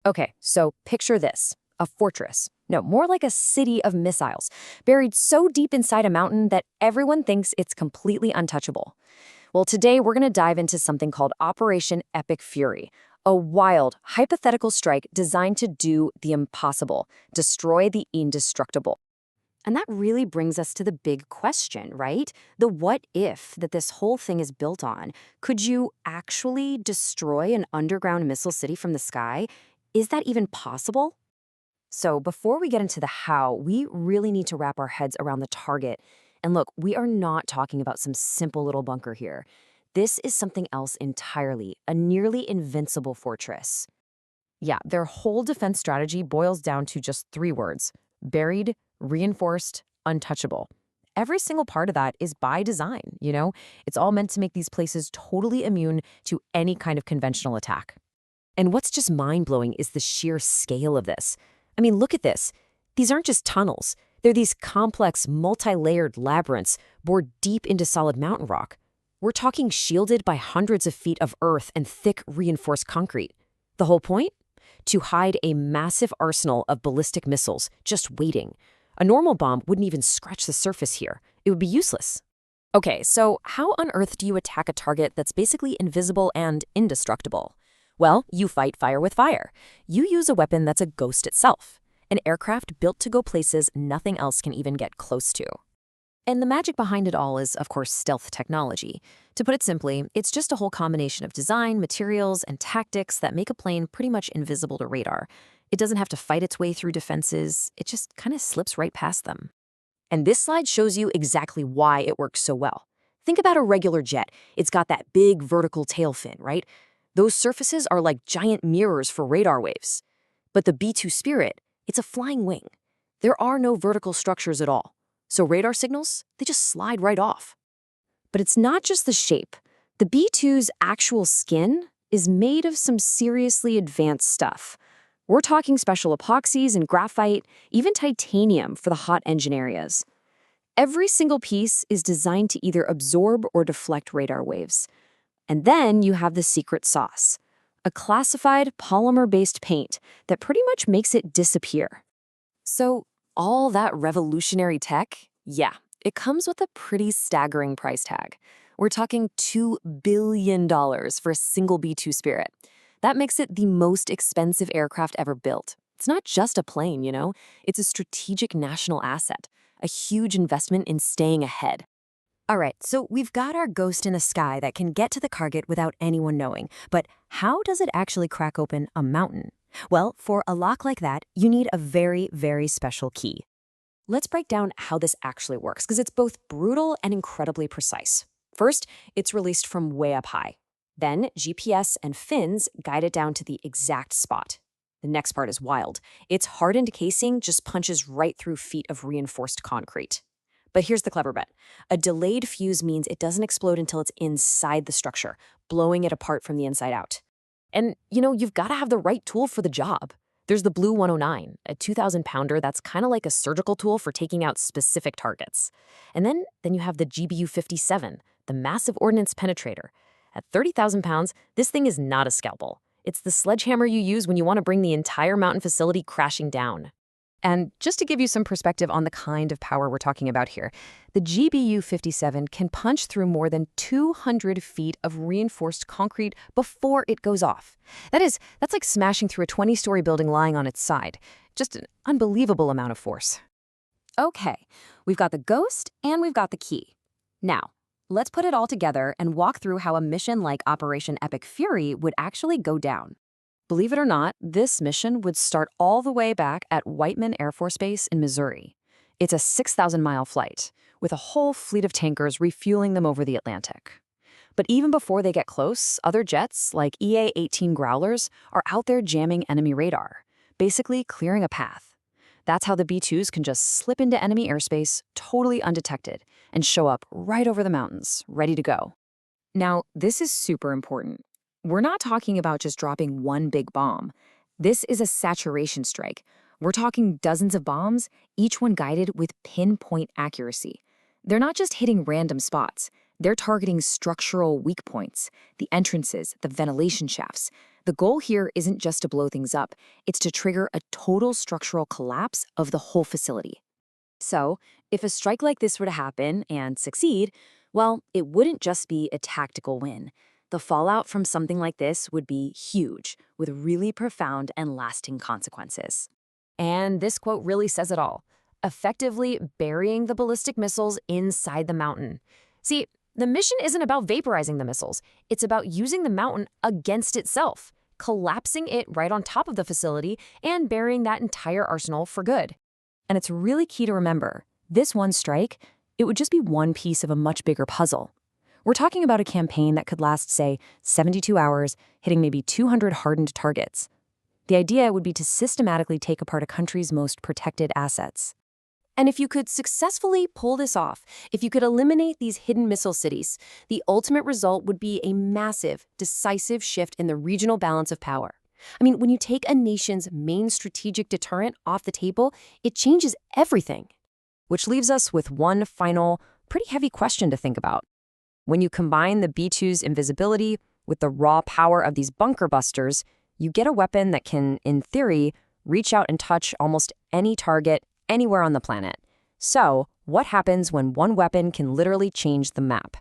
Okay, so picture this, a fortress. No, more like a city of missiles, buried so deep inside a mountain that everyone thinks it's completely untouchable. Well, today we're going to dive into something called Operation Epic Fury, a wild, hypothetical strike designed to do the impossible, destroy the indestructible. And that really brings us to the big question, right? The what if that this whole thing is built on. Could you actually destroy an underground missile city from the sky? Is that even possible? So before we get into the how, we really need to wrap our heads around the target. And look, we are not talking about some simple little bunker here. This is something else entirely, a nearly invincible fortress. Yeah, their whole defense strategy boils down to just three words: buried, reinforced, untouchable. Every single part of that is by design. It's all meant to make these places totally immune to any kind of conventional attack. And what's just mind-blowing is the sheer scale of this. I mean, look at this. These aren't just tunnels. They're these complex, multi-layered labyrinths bored deep into solid mountain rock. We're talking shielded by hundreds of feet of earth and thick, reinforced concrete. The whole point? To hide a massive arsenal of ballistic missiles just waiting. A normal bomb wouldn't even scratch the surface here. It would be useless. Okay, so how on earth do you attack a target that's basically invisible and indestructible? Well, you fight fire with fire. You use a weapon that's a ghost itself, an aircraft built to go places nothing else can even get close to. And the magic behind it all is, of course, stealth technology. To put it simply, it's just a whole combination of design, materials, and tactics that make a plane pretty much invisible to radar. It doesn't have to fight its way through defenses, it just kind of slips right past them. And this slide shows you exactly why it works so well. Think about a regular jet. It's got that big vertical tail fin, right? Those surfaces are like giant mirrors for radar waves. But the B-2 Spirit, it's a flying wing. There are no vertical structures at all. So radar signals, they just slide right off. But it's not just the shape. The B-2's actual skin is made of some seriously advanced stuff. We're talking special epoxies and graphite, even titanium for the hot engine areas. Every single piece is designed to either absorb or deflect radar waves. And then you have the secret sauce, a classified polymer-based paint that pretty much makes it disappear. So all that revolutionary tech, yeah, it comes with a pretty staggering price tag. We're talking $2 billion for a single B-2 Spirit. That makes it the most expensive aircraft ever built. It's not just a plane. It's a strategic national asset, a huge investment in staying ahead. All right, so we've got our ghost in the sky that can get to the target without anyone knowing. But how does it actually crack open a mountain? Well, for a lock like that, you need a very, very special key. Let's break down how this actually works, because it's both brutal and incredibly precise. First, it's released from way up high. Then, GPS and fins guide it down to the exact spot. The next part is wild. Its hardened casing just punches right through feet of reinforced concrete. But here's the clever bit. A delayed fuse means it doesn't explode until it's inside the structure, blowing it apart from the inside out. And, you've got to have the right tool for the job. There's the BLU-109, a 2,000-pounder that's kind of like a surgical tool for taking out specific targets. And then you have the GBU-57, the massive ordnance penetrator. At 30,000 pounds, this thing is not a scalpel. It's the sledgehammer you use when you want to bring the entire mountain facility crashing down. And just to give you some perspective on the kind of power we're talking about here, the GBU-57 can punch through more than 200 feet of reinforced concrete before it goes off. That's like smashing through a 20-story building lying on its side. Just an unbelievable amount of force. Okay, we've got the ghost and we've got the key. Now, let's put it all together and walk through how a mission like Operation Epic Fury would actually go down. Believe it or not, this mission would start all the way back at Whiteman Air Force Base in Missouri. It's a 6,000-mile flight, with a whole fleet of tankers refueling them over the Atlantic. But even before they get close, other jets, like EA-18 Growlers, are out there jamming enemy radar, basically clearing a path. That's how the B-2s can just slip into enemy airspace totally undetected and show up right over the mountains, ready to go. Now, this is super important. We're not talking about just dropping one big bomb. This is a saturation strike. We're talking dozens of bombs, each one guided with pinpoint accuracy. They're not just hitting random spots. They're targeting structural weak points, the entrances, the ventilation shafts, The goal here isn't just to blow things up, it's to trigger a total structural collapse of the whole facility. So, if a strike like this were to happen and succeed, well, it wouldn't just be a tactical win. The fallout from something like this would be huge, with really profound and lasting consequences. And this quote really says it all, effectively burying the ballistic missiles inside the mountain. See, the mission isn't about vaporizing the missiles, it's about using the mountain against itself, collapsing it right on top of the facility and burying that entire arsenal for good. And it's really key to remember, this one strike, it would just be one piece of a much bigger puzzle. We're talking about a campaign that could last, say, 72 hours, hitting maybe 200 hardened targets. The idea would be to systematically take apart a country's most protected assets. And if you could successfully pull this off, if you could eliminate these hidden missile cities, the ultimate result would be a massive, decisive shift in the regional balance of power. I mean, when you take a nation's main strategic deterrent off the table, it changes everything. Which leaves us with one final, pretty heavy question to think about. When you combine the B-2's invisibility with the raw power of these bunker busters, you get a weapon that can, in theory, reach out and touch almost any target anywhere on the planet. So, what happens when one weapon can literally change the map?